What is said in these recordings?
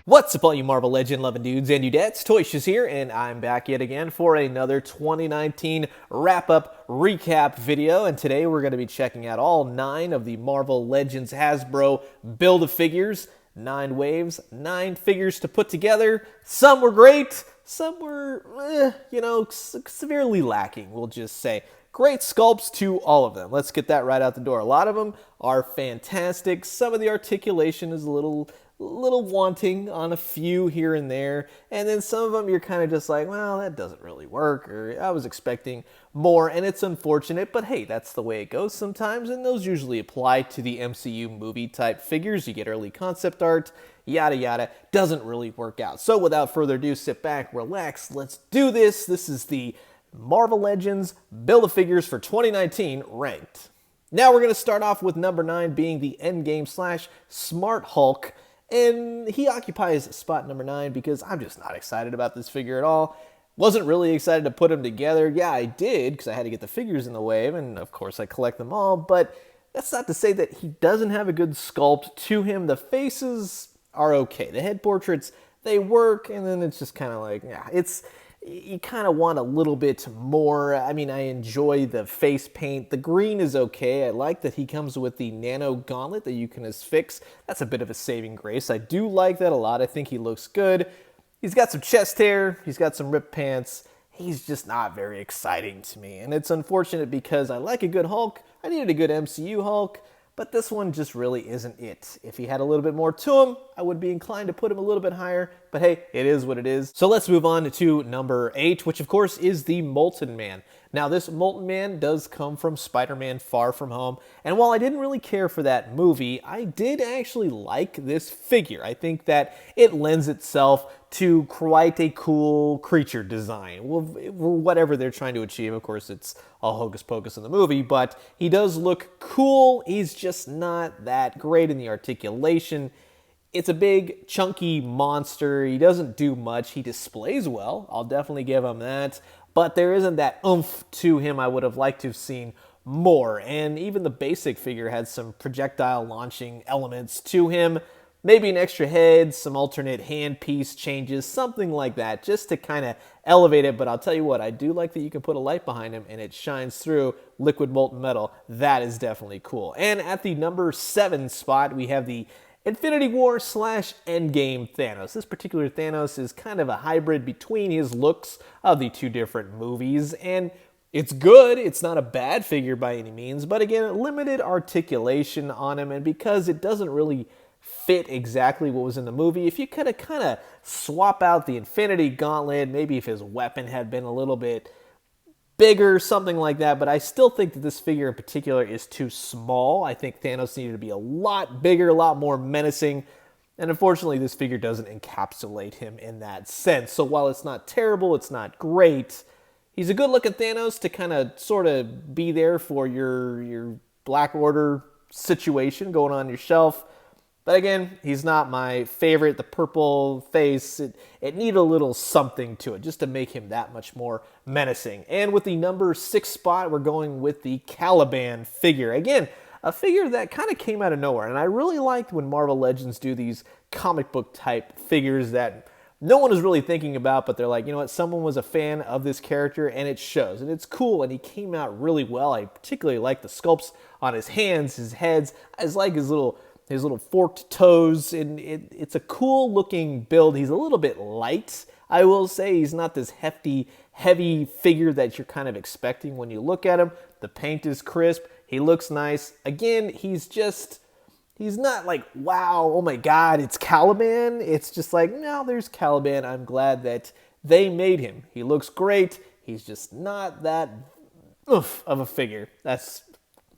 What's up all you Marvel Legend loving dudes and dudettes, Toyshiz here, and I'm back yet again for another 2019 wrap-up recap video, and today we're going to be checking out all 9 of the Marvel Legends Hasbro Build-A-Figures. 9 waves, 9 figures to put together. Some were great, some were, severely lacking, we'll just say. Great sculpts to all of them. Let's get that right out the door. A lot of them are fantastic. Some of the articulation is a little wanting on a few here and there, and then some of them you're kind of just like, well, that doesn't really work, or I was expecting more, and it's unfortunate, but hey, that's the way it goes sometimes, and those usually apply to the MCU movie type figures. You get early concept art, yada yada, doesn't really work out. So without further ado, sit back, relax, let's do this. This is the Marvel Legends Build-A-Figures for 2019 ranked. Now we're going to start off with number 9 being the Endgame / Smart Hulk. And he occupies spot number 9 because I'm just not excited about this figure at all. Wasn't really excited to put him together. Yeah, I did because I had to get the figures in the wave, and of course I collect them all. But that's not to say that he doesn't have a good sculpt to him. The faces are okay. The head portraits, they work, and then it's just kind of like, yeah, you kind of want a little bit more. I mean, I enjoy the face paint. The green is okay. I like that he comes with the nano gauntlet that you can affix. That's a bit of a saving grace. I do like that a lot. I think he looks good. He's got some chest hair. He's got some ripped pants. He's just not very exciting to me. And it's unfortunate because I like a good Hulk. I needed a good MCU Hulk. But this one just really isn't it. If he had a little bit more to him, I would be inclined to put him a little bit higher, but hey, it is what it is. So let's move on to number 8, which of course is the Molten Man. Now this Molten Man does come from Spider-Man Far From Home, and while I didn't really care for that movie, I did actually like this figure. I think that it lends itself to quite a cool creature design. Well, whatever they're trying to achieve, of course it's all hocus pocus in the movie, but he does look cool. He's just not that great in the articulation. It's a big, chunky monster. He doesn't do much. He displays well. I'll definitely give him that. But there isn't that oomph to him. I would have liked to have seen more. And even the basic figure had some projectile launching elements to him. Maybe an extra head, some alternate handpiece changes, something like that, just to kind of elevate it. But I'll tell you what, I do like that you can put a light behind him and it shines through liquid molten metal. That is definitely cool. And at the number 7 spot, we have the Infinity War / Endgame Thanos. This particular Thanos is kind of a hybrid between his looks of the 2 different movies, and it's good. It's not a bad figure by any means, but again, limited articulation on him, and because it doesn't really fit exactly what was in the movie, if you could have kind of swap out the Infinity Gauntlet, maybe if his weapon had been a little bit bigger, something like that, but I still think that this figure in particular is too small. I think Thanos needed to be a lot bigger, a lot more menacing, and unfortunately this figure doesn't encapsulate him in that sense. So while it's not terrible, it's not great, he's a good looking Thanos to kind of sort of be there for your Black Order situation going on your shelf. But again, he's not my favorite. The purple face, it needed a little something to it just to make him that much more menacing. And with the number 6 spot, we're going with the Caliban figure. Again, a figure that kind of came out of nowhere. And I really liked when Marvel Legends do these comic book type figures that no one is really thinking about, but they're like, you know what, someone was a fan of this character and it shows. And it's cool, and he came out really well. I particularly like the sculpts on his hands, his heads. I just like his little forked toes, and it's a cool looking build. He's a little bit light, I will say. He's not this hefty, heavy figure that you're kind of expecting when you look at him. The paint is crisp. He looks nice. Again, he's not like, wow, oh my God, it's Caliban. It's just like, no, there's Caliban. I'm glad that they made him. He looks great. He's just not that oof of a figure. That's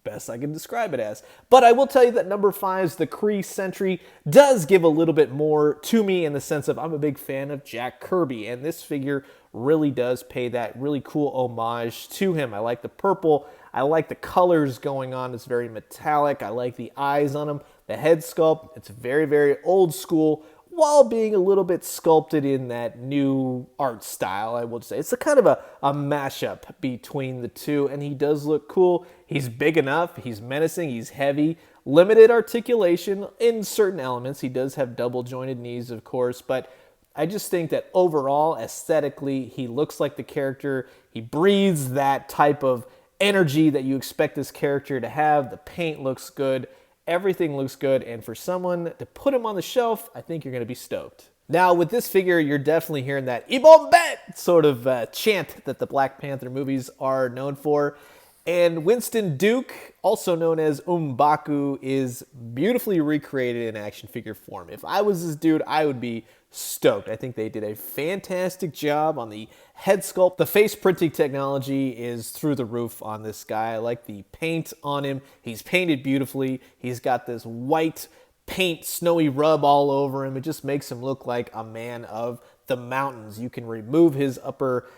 best I can describe it as. But I will tell you that number 5's the KREE SENTRY does give a little bit more to me in the sense of I'm a big fan of Jack Kirby, and this figure really does pay that really cool homage to him. I like the purple. I like the colors going on. It's very metallic. I like the eyes on him. The head sculpt, it's very, very old school, while being a little bit sculpted in that new art style, I would say. It's a kind of a mashup between the two, and he does look cool. He's big enough, he's menacing, he's heavy. limited articulation in certain elements. He does have double jointed knees, of course, but I just think that overall, aesthetically, he looks like the character. He breathes that type of energy that you expect this character to have. The paint looks good. Everything looks good. And for someone to put him on the shelf, I think you're going to be stoked. Now, with this figure, you're definitely hearing that Ibombe sort of chant that the Black Panther movies are known for. And Winston Duke, also known as M'Baku, is beautifully recreated in action figure form. If I was this dude, I would be stoked. I think they did a fantastic job on the head sculpt. The face printing technology is through the roof on this guy. I like the paint on him. He's painted beautifully. He's got this white paint, snowy rub all over him. It just makes him look like a man of the mountains. You can remove his upper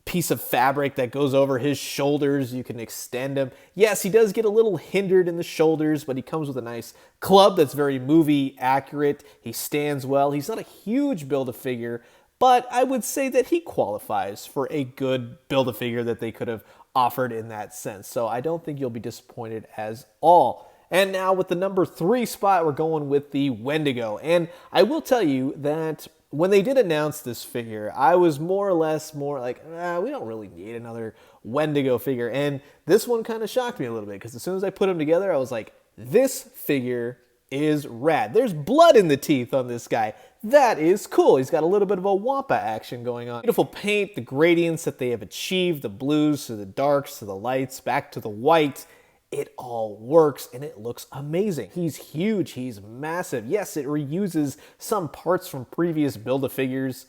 piece of fabric that goes over his shoulders. You can extend him. Yes, he does get a little hindered in the shoulders, but he comes with a nice club that's very movie accurate. He stands well. He's not a huge Build-A-Figure, but I would say that he qualifies for a good Build-A-Figure that they could have offered in that sense. So I don't think you'll be disappointed as all. And now with the number 3 spot, we're going with the Wendigo. And I will tell you that when they did announce this figure, I was more or less like, we don't really need another Wendigo figure. And this one kind of shocked me a little bit, because as soon as I put them together, I was like, this figure is rad. There's blood in the teeth on this guy. That is cool. He's got a little bit of a Wampa action going on. Beautiful paint, the gradients that they have achieved, the blues to the darks to the lights, back to the white. It all works and it looks amazing. He's huge, he's massive. Yes, it reuses some parts from previous Build-A-Figures,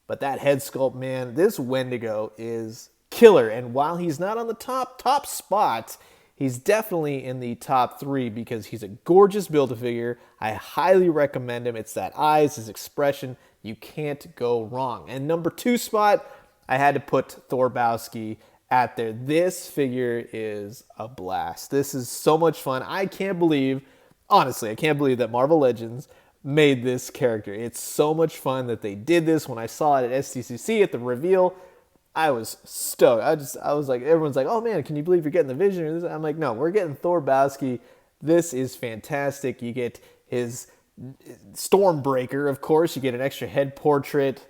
but that head sculpt, man, this Wendigo is killer. And while he's not on the top spot, he's definitely in the top 3 because he's a gorgeous Build-A-Figure. I highly recommend him. It's that eyes, his expression, you can't go wrong. And number 2 spot, I had to put THOR-BOWSKI at there. This figure is a blast. This is so much fun. I can't believe, honestly, I can't believe that Marvel Legends made this character. It's so much fun that they did this. When I saw it at STCC at the reveal, I was stoked. I was like, everyone's like, oh man, can you believe you're getting the Vision? I'm like, no, we're getting THOR-BOWSKI. This is fantastic. You get his Stormbreaker, of course. You get an extra head portrait.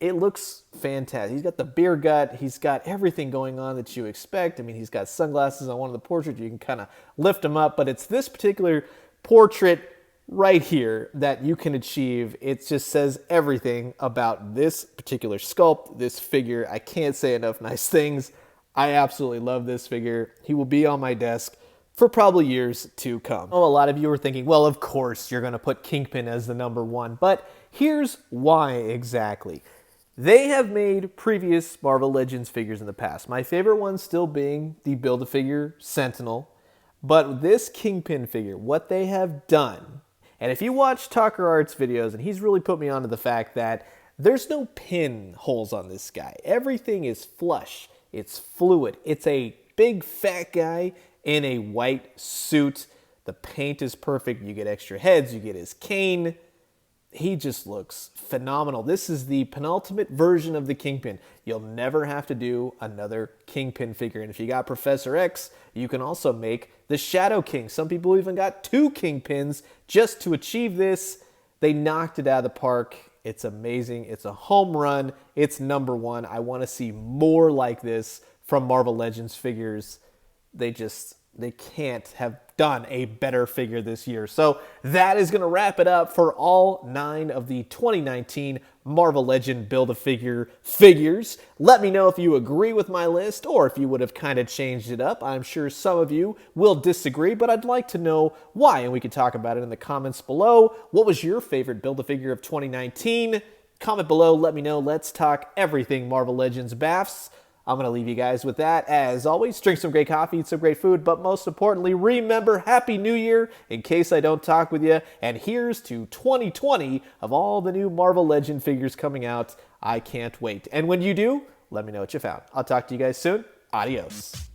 It looks fantastic. He's got the beer gut. He's got everything going on that you expect. I mean, he's got sunglasses on one of the portraits. You can kind of lift him up, but it's this particular portrait right here that you can achieve. It just says everything about this particular sculpt, this figure. I can't say enough nice things. I absolutely love this figure. He will be on my desk for probably years to come. Oh, a lot of you are thinking, well, of course you're going to put Kingpin as the number 1, but here's why exactly. They have made previous Marvel Legends figures in the past. My favorite one still being the Build-A-Figure Sentinel. But this Kingpin figure, what they have done, and if you watch Tucker Art's videos, and he's really put me onto the fact that there's no pin holes on this guy. Everything is flush. It's fluid. It's a big fat guy in a white suit. The paint is perfect. You get extra heads. You get his cane. He just looks phenomenal. This is the penultimate version of the Kingpin. You'll never have to do another Kingpin figure. And if you got Professor X, you can also make the Shadow King. Some people even got 2 Kingpins just to achieve this. They knocked it out of the park. It's amazing. It's a home run. It's number 1. I want to see more like this from Marvel Legends figures. They can't have done a better figure this year. So that is going to wrap it up for all 9 of the 2019 Marvel Legend Build-A-Figure figures. Let me know if you agree with my list or if you would have kind of changed it up. I'm sure some of you will disagree, but I'd like to know why, and we can talk about it in the comments below. What was your favorite Build-A-Figure of 2019? Comment below, let me know. Let's talk everything Marvel Legends BAFs. I'm going to leave you guys with that. As always, drink some great coffee, eat some great food, but most importantly, remember, Happy New Year in case I don't talk with you. And here's to 2020 of all the new Marvel Legend figures coming out. I can't wait. And when you do, let me know what you found. I'll talk to you guys soon. Adios.